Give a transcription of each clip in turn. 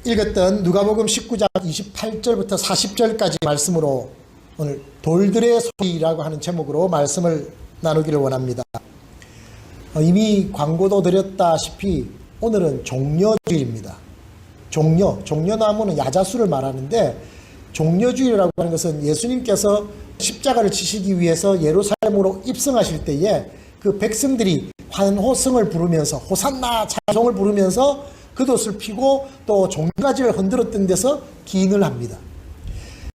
읽었던 누가복음 19장 28절부터 40절까지 말씀으로 오늘 돌들의 소리라고 하는 제목으로 말씀을 나누기를 원합니다. 이미 광고도 드렸다시피 오늘은 종려주일입니다. 종려나무는 야자수를 말하는데, 종려주일이라고 하는 것은 예수님께서 십자가를 지시기 위해서 예루살렘으로 입성하실 때에 그 백성들이 환호성을 부르면서 호산나 찬송을 부르면서 겉옷을 피고 또 종려가지를 흔들었던 데서 기인을 합니다.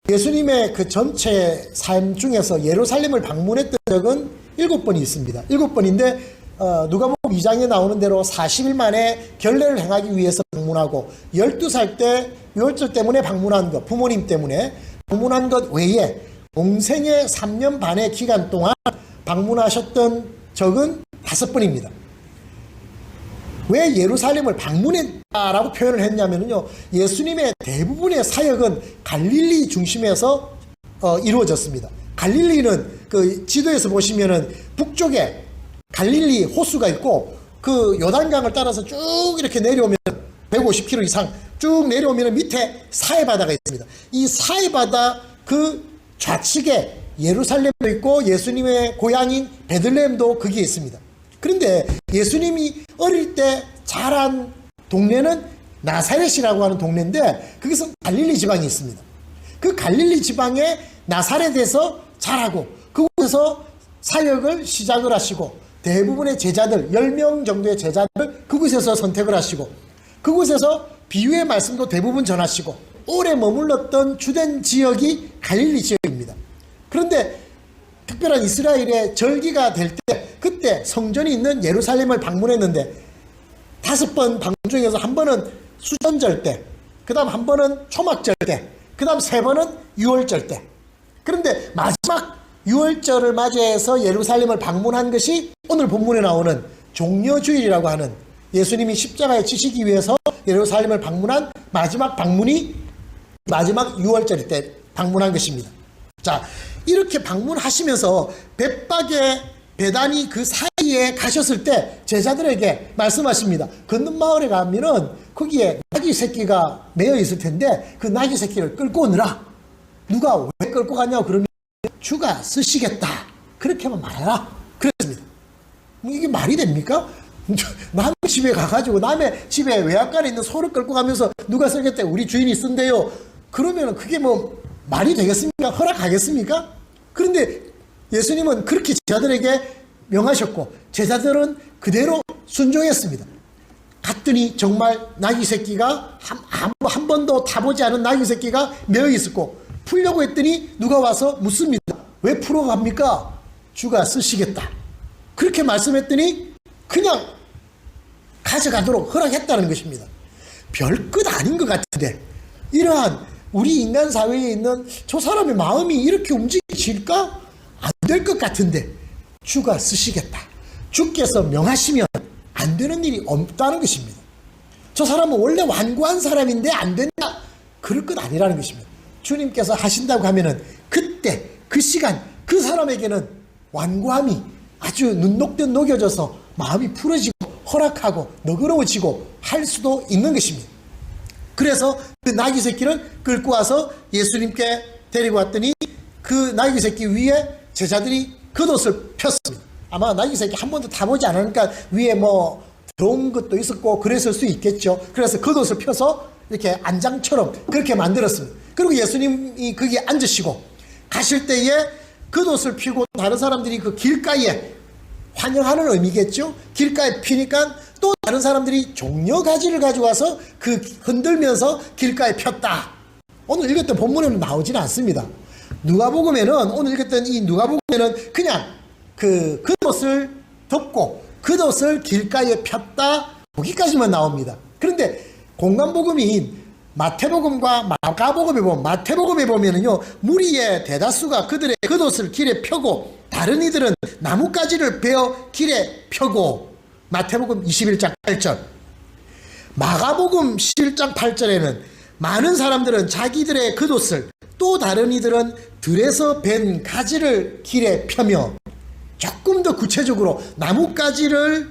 예수님의 그 전체 삶 중에서 예루살렘을 방문했던 적은 7번이 있습니다. 7번인데 누가복음 2장에 나오는 대로 40일 만에 결례를 행하기 위해서 방문하고, 12살 때 유월절 때문에 방문한 것, 부모님 때문에 방문한 것 외에 공생의 3년 반의 기간 동안 방문하셨던 적은 5번입니다. 왜 예루살렘을 방문했다라고 표현을 했냐면요, 예수님의 대부분의 사역은 갈릴리 중심에서 이루어졌습니다. 갈릴리는 그 지도에서 보시면은 북쪽에 갈릴리 호수가 있고, 그 요단강을 따라서 쭉 이렇게 내려오면 150km 이상 쭉 내려오면 밑에 사해바다가 있습니다. 이 사해바다 그 좌측에 예루살렘도 있고 예수님의 고향인 베들레헴도 거기에 있습니다. 그런데 예수님이 어릴 때 자란 동네는 나사렛이라고 하는 동네인데, 거기서 갈릴리 지방이 있습니다. 그 갈릴리 지방의 나사렛에서 자라고 그곳에서 사역을 시작을 하시고, 대부분의 제자들 10명 정도의 제자들을 그곳에서 선택을 하시고, 그곳에서 비유의 말씀도 대부분 전하시고, 오래 머물렀던 주된 지역이 갈릴리 지역입니다. 그런데 특별한 이스라엘의 절기가 될 때, 그때 성전이 있는 예루살렘을 방문했는데, 5번 방문 중에서 한 번은 수전절 때, 그 다음 한 번은 초막절 때, 그 다음 3번은 유월절 때. 그런데 마지막 유월절을 맞이해서 예루살렘을 방문한 것이 오늘 본문에 나오는 종려주일이라고 하는, 예수님이 십자가에 지시기 위해서 예루살렘을 방문한 마지막 방문이 마지막 유월절 때 방문한 것입니다. 자, 이렇게 방문하시면서 벳박의 베다니 그 사이에 가셨을 때 제자들에게 말씀하십니다. 건넌 마을에 가면은 거기에 나귀 새끼가 매여 있을 텐데 그 나귀 새끼를 끌고 오느라. 누가 왜 끌고 가냐고 그러면 주가 쓰시겠다, 그렇게만 말해라 그랬습니다. 이게 말이 됩니까? 남의 집에 가가지고 남의 집에 외양간에 있는 소를 끌고 가면서 누가 쓰겠다, 우리 주인이 쓴대요, 그러면 그게 뭐 말이 되겠습니까? 허락하겠습니까? 그런데 예수님은 그렇게 제자들에게 명하셨고, 제자들은 그대로 순종했습니다. 갔더니 정말 나귀 새끼가 한 번도 타보지 않은 나귀 새끼가 매여 있었고, 풀려고 했더니 누가 와서 묻습니다. 왜 풀어갑니까? 주가 쓰시겠다, 그렇게 말씀했더니 그냥 가져가도록 허락했다는 것입니다. 별것 아닌 것 같은데, 이러한 우리 인간 사회에 있는 저 사람의 마음이 이렇게 움직여질까? 안 될 것 같은데 주가 쓰시겠다, 주께서 명하시면 안 되는 일이 없다는 것입니다. 저 사람은 원래 완고한 사람인데 안 된다, 그럴 것 아니라는 것입니다. 주님께서 하신다고 하면은 그때 그 시간 그 사람에게는 완고함이 아주 눈녹듯 녹여져서 마음이 풀어지고 허락하고 너그러워지고 할 수도 있는 것입니다. 그래서 그 나귀 새끼를 끌고 와서 예수님께 데리고 왔더니 그 나귀 새끼 위에 제자들이 겉옷을 폈습니다. 아마 나귀 새끼 한 번도 타보지 않으니까 위에 뭐 들어온 것도 있었고 그랬을 수 있겠죠. 그래서 겉옷을 펴서 이렇게 안장처럼 그렇게 만들었습니다. 그리고 예수님이 거기에 앉으시고 가실 때에 겉옷을 피고 다른 사람들이 그 길가에 환영하는 의미겠죠. 길가에 피니까 또 다른 사람들이 종려가지를 가져와서 그 흔들면서 길가에 폈다. 오늘 읽었던 본문에는 나오지는 않습니다. 누가복음에는, 오늘 읽었던 이 누가복음에는 그냥 그 겉옷을 덮고 겉옷을 길가에 폈다, 거기까지만 나옵니다. 그런데 공간복음인 마태복음과 마가복음에 보면, 마태복음에 보면은요, 무리의 대다수가 그들의 겉옷을 길에 펴고 다른 이들은 나뭇가지를 베어 길에 펴고, 마태복음 21장 8절. 마가복음 11장 8절에는 많은 사람들은 자기들의 겉옷을, 또 다른 이들은 들에서 벤 가지를 길에 펴며, 조금 더 구체적으로 나뭇가지를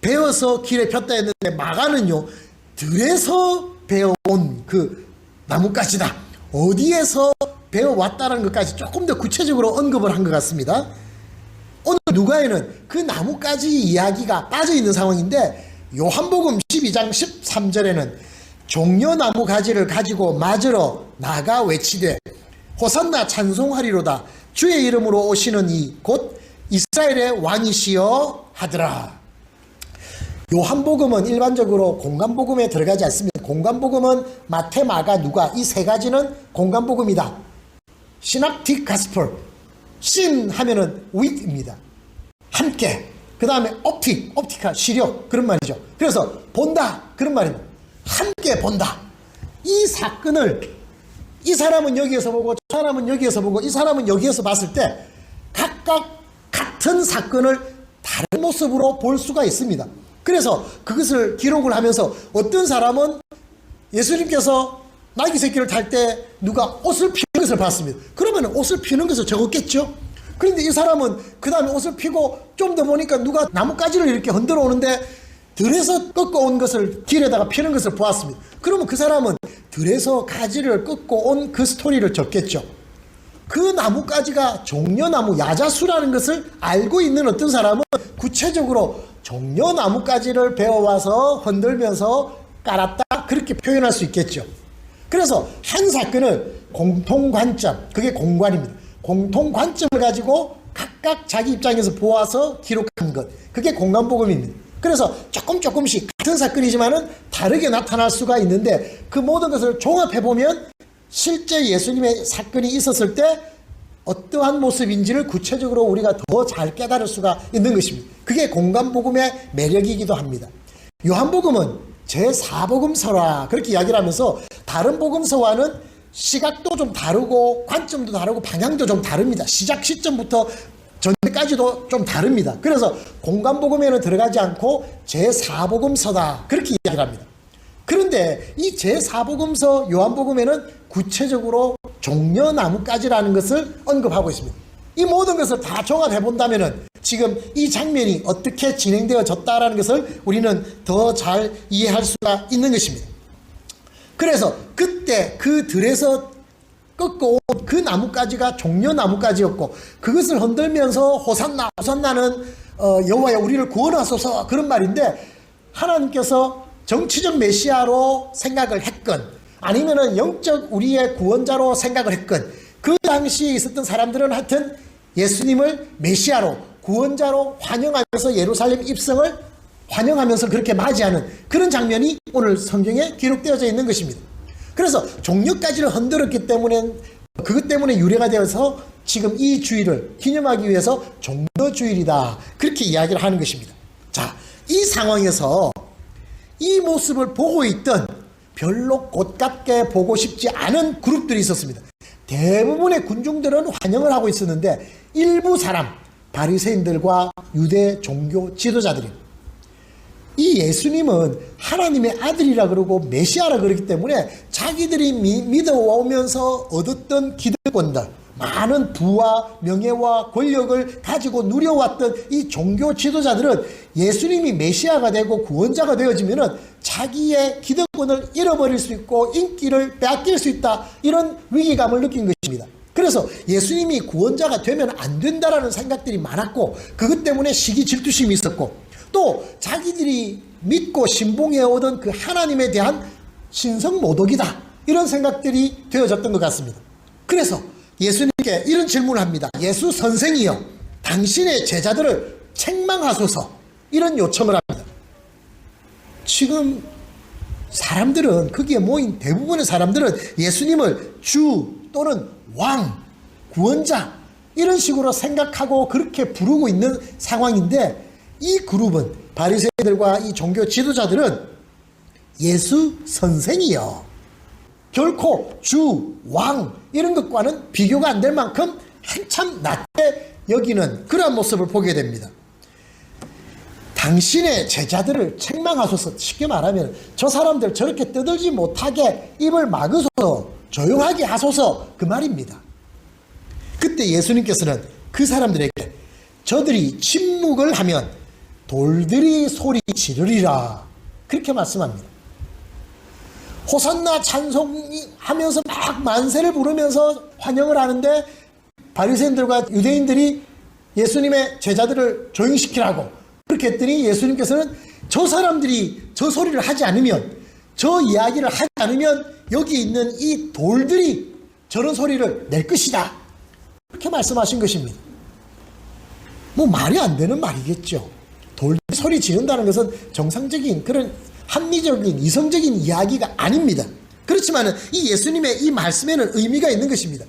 베어서 길에 폈다 했는데, 마가는요 들에서 배워온 그 나뭇가지다. 어디에서 배워왔다는 것까지 조금 더 구체적으로 언급을 한 것 같습니다. 오늘 누가에는 그 나뭇가지 이야기가 빠져있는 상황인데 요한복음 12장 13절에는 종려나무 가지를 가지고 맞으러 나가 외치되 호산나 찬송하리로다. 주의 이름으로 오시는 이 곧 이스라엘의 왕이시여 하더라. 요한복음은 일반적으로 공간복음에 들어가지 않습니다. 공간복음은 마태, 마가, 누가 이 세 가지는 공간복음이다. 시납틱 가스펠, 신 하면은 with입니다. 함께. 그 다음에 옵티카, 시력 그런 말이죠. 그래서 본다 그런 말입니다. 함께 본다. 이 사건을 이 사람은 여기에서 보고 저 사람은 여기에서 보고 이 사람은 여기에서 봤을 때 각각 같은 사건을 다른 모습으로 볼 수가 있습니다. 그래서 그것을 기록을 하면서 어떤 사람은 예수님께서 나귀 새끼를 탈 때 누가 옷을 피는 것을 봤습니다. 그러면 옷을 피는 것을 적었겠죠. 그런데 이 사람은 그 다음에 옷을 피고 좀 더 보니까 누가 나뭇가지를 이렇게 흔들어 오는데 들에서 꺾어온 것을 길에다가 피는 것을 보았습니다. 그러면 그 사람은 들에서 가지를 꺾고 온 그 스토리를 적겠죠. 그 나뭇가지가 종려나무 야자수라는 것을 알고 있는 어떤 사람은 구체적으로 종려나뭇가지를 배워와서 흔들면서 깔았다 그렇게 표현할 수 있겠죠. 그래서 한 사건을 공통관점, 그게 공관입니다. 공통관점을 가지고 각각 자기 입장에서 보아서 기록한 것, 그게 공간복음입니다. 그래서 조금씩 같은 사건이지만은 다르게 나타날 수가 있는데 그 모든 것을 종합해보면 실제 예수님의 사건이 있었을 때 어떠한 모습인지를 구체적으로 우리가 더 잘 깨달을 수가 있는 것입니다. 그게 공간복음의 매력이기도 합니다. 요한복음은 제4복음서라 그렇게 이야기를 하면서 다른 복음서와는 시각도 좀 다르고 관점도 다르고 방향도 좀 다릅니다. 시작 시점부터 전까지도 좀 다릅니다. 그래서 공간복음에는 들어가지 않고 제4복음서다 그렇게 이야기를 합니다. 그런데 이 제4복음서 요한복음에는 구체적으로 종려나뭇가지라는 것을 언급하고 있습니다. 이 모든 것을 다 종합해 본다면은 지금 이 장면이 어떻게 진행되어졌다라는 것을 우리는 더 잘 이해할 수가 있는 것입니다. 그래서 그때 그 들에서 꺾어온 그 나뭇가지가 종려나뭇가지였고 그것을 흔들면서 호산나, 호산나는 여호와여 우리를 구원하소서 그런 말인데 하나님께서 정치적 메시아로 생각을 했건 아니면은 영적 우리의 구원자로 생각을 했건 그 당시에 있었던 사람들은 하여튼 예수님을 메시아로 구원자로 환영하면서 예루살렘 입성을 환영하면서 그렇게 맞이하는 그런 장면이 오늘 성경에 기록되어져 있는 것입니다. 그래서 종려가지를 흔들었기 때문에 그것 때문에 유래가 되어서 지금 이 주일을 기념하기 위해서 종려주일이다 그렇게 이야기를 하는 것입니다. 자, 이 상황에서 이 모습을 보고 있던 별로 곧같게 보고 싶지 않은 그룹들이 있었습니다. 대부분의 군중들은 환영을 하고 있었는데 일부 사람, 바리새인들과 유대 종교 지도자들입니다. 이 예수님은 하나님의 아들이라 그러고 메시아라 그러기 때문에 자기들이 믿어오면서 얻었던 기득권들, 많은 부와 명예와 권력을 가지고 누려왔던 이 종교 지도자들은 예수님이 메시아가 되고 구원자가 되어지면은 자기의 기득권을 잃어버릴 수 있고 인기를 빼앗길 수 있다 이런 위기감을 느낀 것입니다. 그래서 예수님이 구원자가 되면 안 된다라는 생각들이 많았고 그것 때문에 시기 질투심이 있었고 또 자기들이 믿고 신봉해 오던 그 하나님에 대한 신성모독이다 이런 생각들이 되어졌던 것 같습니다. 그래서 예수님께 이런 질문을 합니다. 예수 선생이여 당신의 제자들을 책망하소서 이런 요청을 합니다. 지금 사람들은 거기에 모인 대부분의 사람들은 예수님을 주 또는 왕, 구원자 이런 식으로 생각하고 그렇게 부르고 있는 상황인데 이 그룹은 바리새인들과 이 종교 지도자들은 예수 선생이여 결코 주, 왕 이런 것과는 비교가 안 될 만큼 한참 낮게 여기는 그런 모습을 보게 됩니다. 당신의 제자들을 책망하소서 쉽게 말하면 저 사람들 저렇게 떠들지 못하게 입을 막으소서 조용하게 하소서 그 말입니다. 그때 예수님께서는 그 사람들에게 저들이 침묵을 하면 돌들이 소리 지르리라 그렇게 말씀합니다. 호산나 찬송하면서 막 만세를 부르면서 환영을 하는데 바리새인들과 유대인들이 예수님의 제자들을 조용히 시키라고 그렇게 했더니 예수님께서는 저 사람들이 저 소리를 하지 않으면, 저 이야기를 하지 않으면 여기 있는 이 돌들이 저런 소리를 낼 것이다, 그렇게 말씀하신 것입니다. 뭐 말이 안 되는 말이겠죠. 돌들이 소리 지른다는 것은 정상적인 그런 합리적인 이성적인 이야기가 아닙니다. 그렇지만 이 예수님의 이 말씀에는 의미가 있는 것입니다.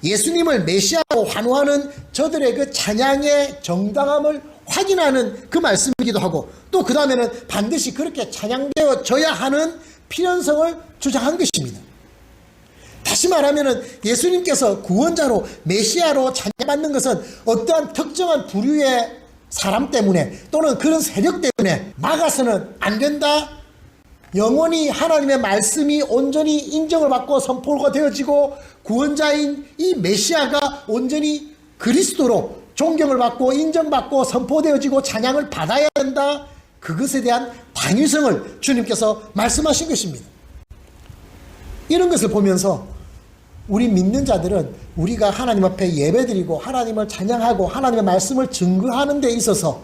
예수님을 메시아로 환호하는 저들의 그 찬양의 정당함을 확인하는 그 말씀이기도 하고, 또 그 다음에는 반드시 그렇게 찬양되어져야 하는 필연성을 주장한 것입니다. 다시 말하면 예수님께서 구원자로 메시아로 찬양받는 것은 어떠한 특정한 부류의 사람 때문에 또는 그런 세력 때문에 막아서는 안 된다, 영원히 하나님의 말씀이 온전히 인정을 받고 선포가 되어지고 구원자인 이 메시아가 온전히 그리스도로 존경을 받고 인정받고 선포되어지고 찬양을 받아야 된다, 그것에 대한 당위성을 주님께서 말씀하신 것입니다. 이런 것을 보면서 우리 믿는 자들은 우리가 하나님 앞에 예배드리고 하나님을 찬양하고 하나님의 말씀을 증거하는 데 있어서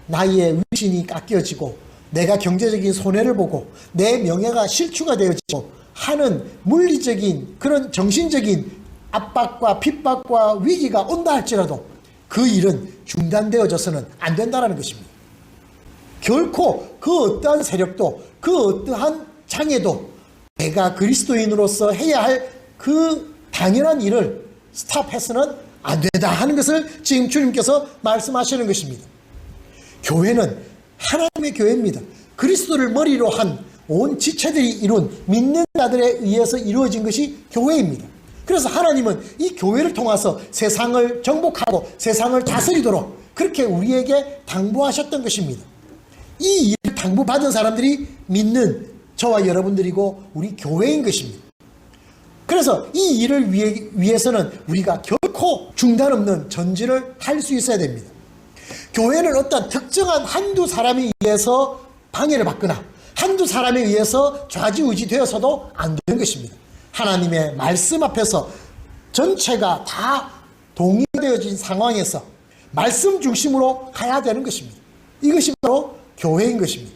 나의 위신이 깎여지고 내가 경제적인 손해를 보고 내 명예가 실추가 되어지고 하는 물리적인 그런 정신적인 압박과 핍박과 위기가 온다 할지라도 그 일은 중단되어져서는 안 된다는 것입니다. 결코 그 어떠한 세력도 그 어떠한 장애도 내가 그리스도인으로서 해야 할 그 당연한 일을 스탑해서는 안 된다 하는 것을 지금 주님께서 말씀하시는 것입니다. 교회는 하나님의 교회입니다. 그리스도를 머리로 한 온 지체들이 이룬 믿는 자들에 의해서 이루어진 것이 교회입니다. 그래서 하나님은 이 교회를 통해서 세상을 정복하고 세상을 다스리도록 그렇게 우리에게 당부하셨던 것입니다. 이 일을 당부받은 사람들이 믿는 저와 여러분들이고 우리 교회인 것입니다. 그래서 이 일을 위해서는 우리가 결코 중단 없는 전진을 할 수 있어야 됩니다. 교회는 어떤 특정한 한두 사람에 의해서 방해를 받거나 한두 사람에 의해서 좌지우지 되어서도 안 되는 것입니다. 하나님의 말씀 앞에서 전체가 다 동의되어진 상황에서 말씀 중심으로 가야 되는 것입니다. 이것이 바로 교회인 것입니다.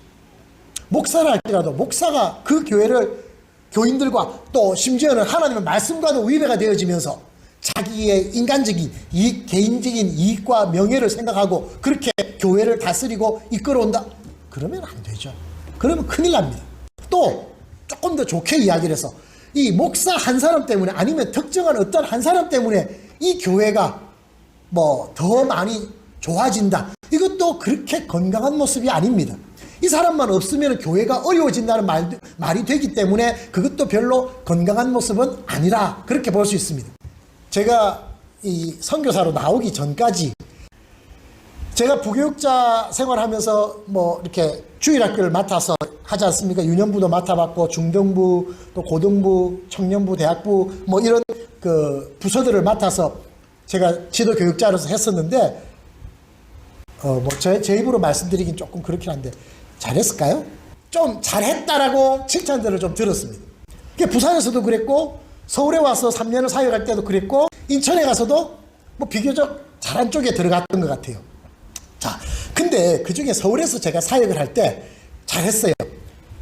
목사를 할지라도 목사가 그 교회를 교인들과 또 심지어는 하나님의 말씀과도 위배가 되어지면서 자기의 인간적인 이익, 개인적인 이익과 명예를 생각하고 그렇게 교회를 다스리고 이끌어온다? 그러면 안 되죠. 그러면 큰일 납니다. 또 조금 더 좋게 이야기를 해서 이 목사 한 사람 때문에 아니면 특정한 어떤 한 사람 때문에 이 교회가 뭐 더 많이 좋아진다, 이것도 그렇게 건강한 모습이 아닙니다. 이 사람만 없으면 교회가 어려워진다는 말이 되기 때문에 그것도 별로 건강한 모습은 아니라 그렇게 볼 수 있습니다. 제가 이 선교사로 나오기 전까지 제가 부교육자 생활하면서 뭐 이렇게 주일학교를 맡아서 하지 않습니까? 유년부도 맡아봤고 중등부 또 고등부 청년부 대학부 뭐 이런 그 부서들을 맡아서 제가 지도교육자로서 했었는데 뭐 제 입으로 말씀드리긴 조금 그렇긴 한데 잘했을까요? 좀 잘했다라고 칭찬들을 좀 들었습니다. 부산에서도 그랬고 서울에 와서 3년을 사역할 때도 그랬고 인천에 가서도 뭐 비교적 잘한 쪽에 들어갔던 것 같아요. 자, 근데 그중에 서울에서 제가 사역을 할 때 잘했어요.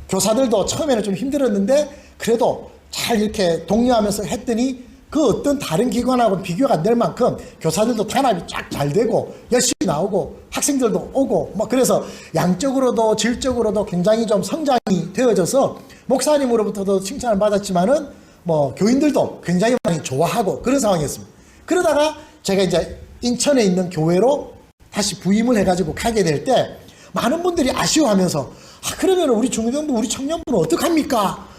교사들도 처음에는 좀 힘들었는데 그래도 잘 이렇게 독려하면서 했더니 그 어떤 다른 기관하고 비교가 안 될 만큼 교사들도 단합이 쫙 잘 되고 열심히 나오고 학생들도 오고 뭐 그래서 양적으로도 질적으로도 굉장히 좀 성장이 되어져서 목사님으로부터도 칭찬을 받았지만은 뭐 교인들도 굉장히 많이 좋아하고 그런 상황이었습니다. 그러다가 제가 이제 인천에 있는 교회로 다시 부임을 해가지고 가게 될 때 많은 분들이 아쉬워하면서 그러면 우리 중등부 우리 청년부는 어떡합니까?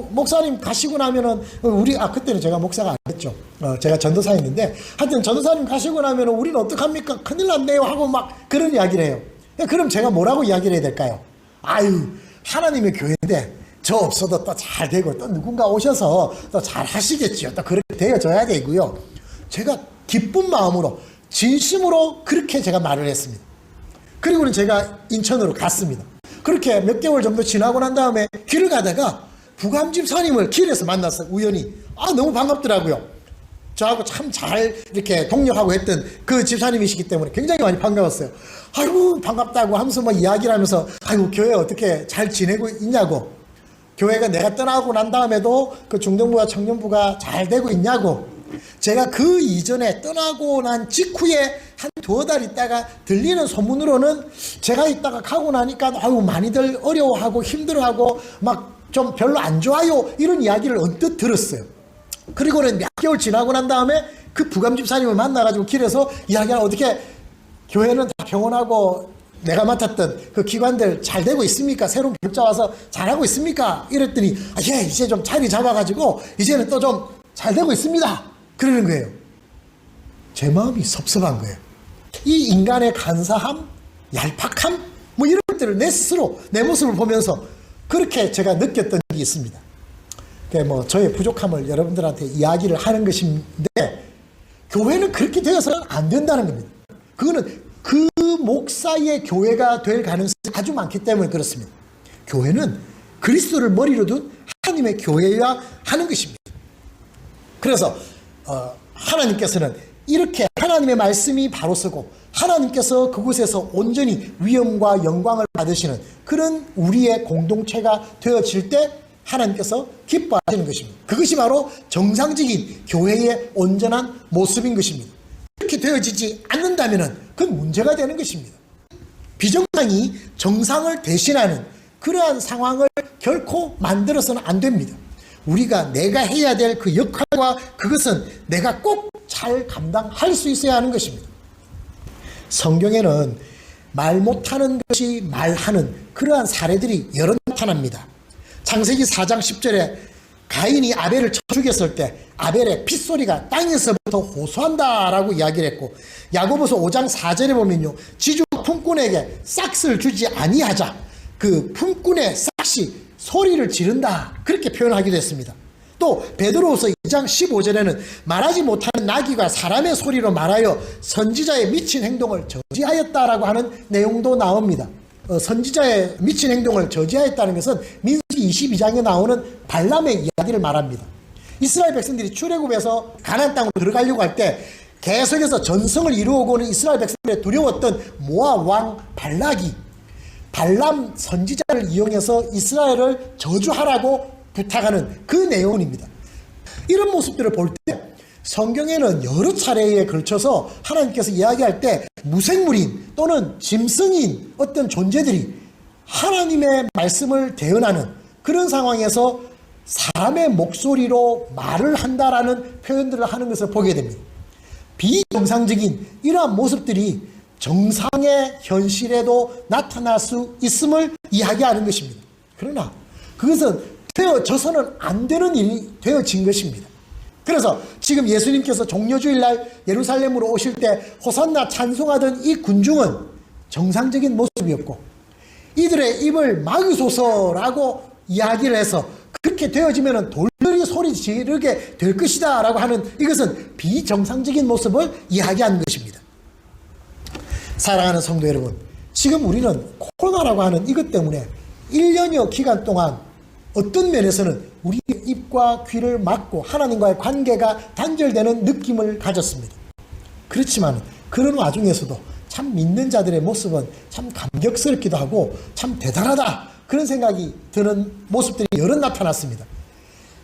목사님 가시고 나면은 우리 그때는 제가 목사가 아니었죠. 제가 전도사였는데 하여튼 전도사님 가시고 나면은 우리는 어떡합니까? 큰일 났네요 하고 막 그런 이야기를 해요. 그럼 제가 뭐라고 이야기를 해야 될까요? 아유, 하나님의 교회인데 저 없어도 또 잘 되고 또 누군가 오셔서 또 잘 하시겠지요. 또 그렇게 되어져야 되고요. 제가 기쁜 마음으로 진심으로 그렇게 제가 말을 했습니다. 그리고는 제가 인천으로 갔습니다. 그렇게 몇 개월 정도 지나고 난 다음에 길을 가다가 부감 집사님을 길에서 만났어요. 우연히. 너무 반갑더라고요. 저하고 참 잘 이렇게 동력하고 했던 그 집사님이시기 때문에 굉장히 많이 반가웠어요. 아이고 반갑다고 하면서 막 이야기를 하면서 아이고 교회 어떻게 잘 지내고 있냐고, 교회가 내가 떠나고 난 다음에도 그 중등부와 청년부가 잘 되고 있냐고, 제가 그 이전에 떠나고 난 직후에 한 두어 달 있다가 들리는 소문으로는 제가 있다가 가고 나니까 아유 많이들 어려워하고 힘들어하고 막 좀 별로 안 좋아요, 이런 이야기를 언뜻 들었어요. 그리고는 몇 개월 지나고 난 다음에 그 부감 집사님을 만나가지고 길에서 이야기하는, 어떻게 교회는 다 평온하고 내가 맡았던 그 기관들 잘 되고 있습니까? 새로운 교육자 와서 잘하고 있습니까? 이랬더니 예, 이제 좀 자리 잡아가지고 이제는 또 좀 잘 되고 있습니다, 그러는 거예요. 제 마음이 섭섭한 거예요. 이 인간의 간사함, 얄팍함, 뭐 이런 것들을 내 스스로 내 모습을 보면서 그렇게 제가 느꼈던 적이 있습니다. 뭐 저의 부족함을 여러분들한테 이야기를 하는 것인데, 교회는 그렇게 되어서는 안 된다는 겁니다. 그거는 그 목사의 교회가 될 가능성이 아주 많기 때문에 그렇습니다. 교회는 그리스도를 머리로 둔 하나님의 교회여야 하는 것입니다. 그래서 하나님께서는 이렇게 하나님의 말씀이 바로 서고 하나님께서 그곳에서 온전히 위엄과 영광을 받으시는 그런 우리의 공동체가 되어질 때 하나님께서 기뻐하시는 것입니다. 그것이 바로 정상적인 교회의 온전한 모습인 것입니다. 이렇게 되어지지 않는다면 그건 문제가 되는 것입니다. 비정상이 정상을 대신하는 그러한 상황을 결코 만들어서는 안 됩니다. 우리가 내가 해야 될 그 역할과 그것은 내가 꼭 잘 감당할 수 있어야 하는 것입니다. 성경에는 말 못하는 것이 말하는 그러한 사례들이 여러 나타납니다. 창세기 4장 10절에 가인이 아벨을 쳐 죽였을 때 아벨의 핏소리가 땅에서부터 호소한다라고 이야기를 했고, 야고보서 5장 4절에 보면요, 지주가 품꾼에게 싹을 주지 아니하자 그 품꾼의 싹이 소리를 지른다, 그렇게 표현하기도 했습니다. 또 베드로후서 2장 15절에는 말하지 못하는 나귀가 사람의 소리로 말하여 선지자의 미친 행동을 저지하였다라고 하는 내용도 나옵니다. 선지자의 미친 행동을 저지하였다는 것은 민수기 22장에 나오는 발람의 이야기를 말합니다. 이스라엘 백성들이 출애굽에서 가나안 땅으로 들어가려고 할 때 계속해서 전성을 이루어오고는 이스라엘 백성들의 두려웠던 모압 왕 발락이 발람 선지자를 이용해서 이스라엘을 저주하라고 부탁하는 그 내용입니다. 이런 모습들을 볼 때 성경에는 여러 차례에 걸쳐서 하나님께서 이야기할 때 무생물인 또는 짐승인 어떤 존재들이 하나님의 말씀을 대언하는 그런 상황에서 사람의 목소리로 말을 한다라는 표현들을 하는 것을 보게 됩니다. 비정상적인 이러한 모습들이 정상의 현실에도 나타날 수 있음을 이야기하는 것입니다. 그러나 그것은 되어져서는 안 되는 일이 되어진 것입니다. 그래서 지금 예수님께서 종려주일날 예루살렘으로 오실 때 호산나 찬송하던 이 군중은 정상적인 모습이었고, 이들의 입을 막으소서라고 이야기를 해서 그렇게 되어지면 돌들이 소리 지르게 될 것이다 라고 하는, 이것은 비정상적인 모습을 이야기하는 것입니다. 사랑하는 성도 여러분, 지금 우리는 코로나라고 하는 이것 때문에 1년여 기간 동안 어떤 면에서는 우리의 입과 귀를 막고 하나님과의 관계가 단절되는 느낌을 가졌습니다. 그렇지만 그런 와중에서도 참 믿는 자들의 모습은 참 감격스럽기도 하고 참 대단하다, 그런 생각이 드는 모습들이 여러 나타났습니다.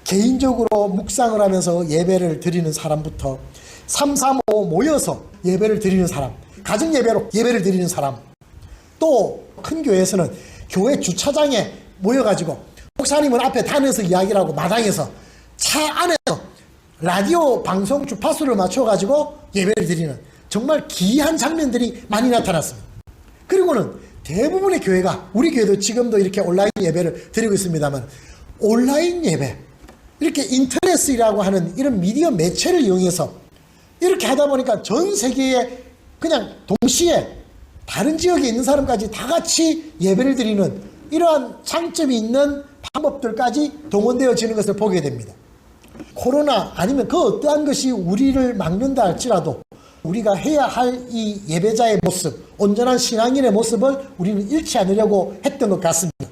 개인적으로 묵상을 하면서 예배를 드리는 사람부터 335 모여서 예배를 드리는 사람, 가정 예배로 예배를 드리는 사람, 또 큰 교회에서는 교회 주차장에 모여가지고 목사님은 앞에 다니면서 이야기를 하고 마당에서 차 안에서 라디오 방송 주파수를 맞춰가지고 예배를 드리는 정말 기이한 장면들이 많이 나타났습니다. 그리고는 대부분의 교회가, 우리 교회도 지금도 이렇게 온라인 예배를 드리고 있습니다만, 온라인 예배, 이렇게 인터넷이라고 하는 이런 미디어 매체를 이용해서 이렇게 하다 보니까 전 세계에 그냥 동시에 다른 지역에 있는 사람까지 다 같이 예배를 드리는 이러한 장점이 있는 방법들까지 동원되어지는 것을 보게 됩니다. 코로나 아니면 그 어떠한 것이 우리를 막는다 할지라도 우리가 해야 할 이 예배자의 모습, 온전한 신앙인의 모습을 우리는 잃지 않으려고 했던 것 같습니다.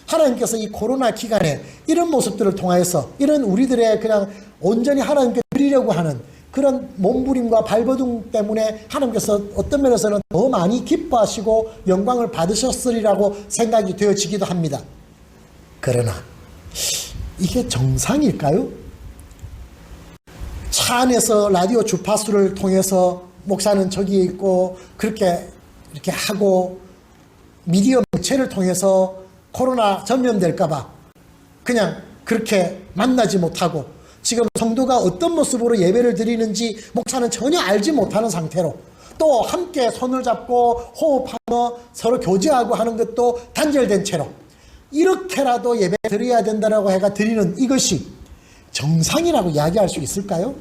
하나님께서 이 코로나 기간에 이런 모습들을 통하여서 이런 우리들의 그냥 온전히 하나님께 드리려고 하는 그런 몸부림과 발버둥 때문에 하나님께서 어떤 면에서는 더 많이 기뻐하시고 영광을 받으셨으리라고 생각이 되어지기도 합니다. 그러나 이게 정상일까요? 차 안에서 라디오 주파수를 통해서 목사는 저기에 있고 그렇게 이렇게 하고 미디어 매체를 통해서 코로나 전염될까봐 그냥 그렇게 만나지 못하고 지금 성도가 어떤 모습으로 예배를 드리는지 목사는 전혀 알지 못하는 상태로 또 함께 손을 잡고 호흡하며 서로 교제하고 하는 것도 단절된 채로 이렇게라도 예배 드려야 된다라고 해가 드리는 이것이 정상이라고 이야기할 수 있을까요?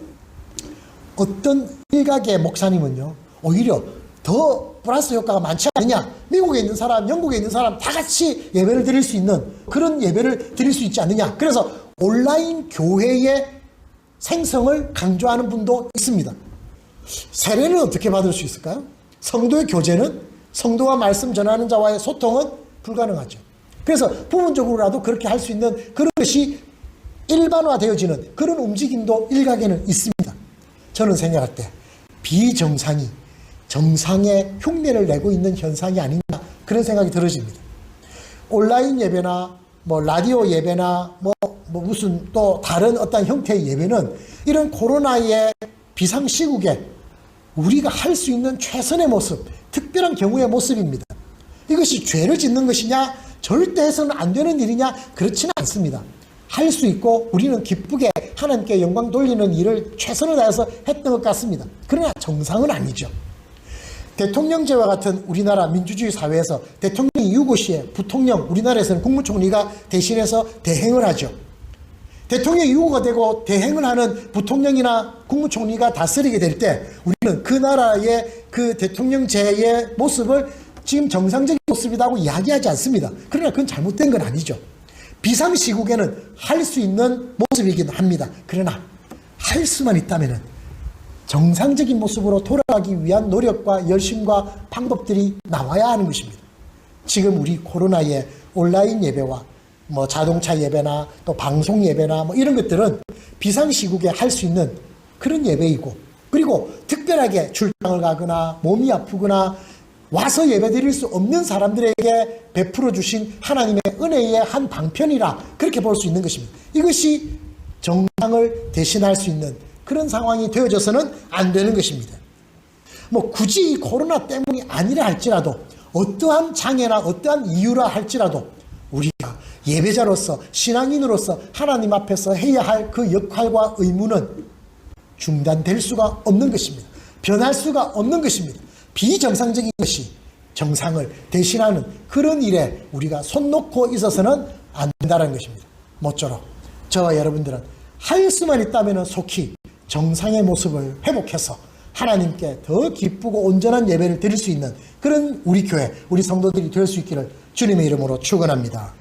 어떤 일각의 목사님은요 오히려 더 플러스 효과가 많지 않느냐, 미국에 있는 사람, 영국에 있는 사람 다 같이 예배를 드릴 수 있는 그런 예배를 드릴 수 있지 않느냐, 그래서 온라인 교회의 생성을 강조하는 분도 있습니다. 세례는 어떻게 받을 수 있을까요? 성도의 교제는, 성도와 말씀 전하는 자와의 소통은 불가능하죠. 그래서 부분적으로라도 그렇게 할 수 있는 그런 것이 일반화되어지는 그런 움직임도 일각에는 있습니다. 저는 생각할 때 비정상이 정상의 흉내를 내고 있는 현상이 아닌가 그런 생각이 들어집니다. 온라인 예배나 뭐 라디오 예배나 뭐 무슨 또 다른 어떤 형태의 예배는 이런 코로나의 비상시국에 우리가 할 수 있는 최선의 모습, 특별한 경우의 모습입니다. 이것이 죄를 짓는 것이냐, 절대 해서는 안 되는 일이냐, 그렇지는 않습니다. 할 수 있고 우리는 기쁘게 하나님께 영광 돌리는 일을 최선을 다해서 했던 것 같습니다. 그러나 정상은 아니죠. 대통령제와 같은 우리나라 민주주의 사회에서 대통령이 유고시에 부통령, 우리나라에서는 국무총리가 대신해서 대행을 하죠. 대통령이 유고가 되고 대행을 하는 부통령이나 국무총리가 다스리게 될 때 우리는 그 나라의 그 대통령제의 모습을 지금 정상적인 모습이라고 이야기하지 않습니다. 그러나 그건 잘못된 건 아니죠. 비상시국에는 할 수 있는 모습이긴 합니다. 그러나 할 수만 있다면 정상적인 모습으로 돌아가기 위한 노력과 열심과 방법들이 나와야 하는 것입니다. 지금 우리 코로나의 온라인 예배와 뭐 자동차 예배나 또 방송 예배나 뭐 이런 것들은 비상시국에 할 수 있는 그런 예배이고, 그리고 특별하게 출장을 가거나 몸이 아프거나 와서 예배드릴 수 없는 사람들에게 베풀어 주신 하나님의 은혜의 한 방편이라 그렇게 볼 수 있는 것입니다. 이것이 정상을 대신할 수 있는 그런 상황이 되어져서는 안 되는 것입니다. 뭐 굳이 이 코로나 때문이 아니라 할지라도, 어떠한 장애나 어떠한 이유라 할지라도 우리가 예배자로서, 신앙인으로서 하나님 앞에서 해야 할 그 역할과 의무는 중단될 수가 없는 것입니다. 변할 수가 없는 것입니다. 비정상적인 것이 정상을 대신하는 그런 일에 우리가 손 놓고 있어서는 안 된다는 것입니다. 모쪼록 저와 여러분들은 할 수만 있다면 속히 정상의 모습을 회복해서 하나님께 더 기쁘고 온전한 예배를 드릴 수 있는 그런 우리 교회, 우리 성도들이 될 수 있기를 주님의 이름으로 축원합니다.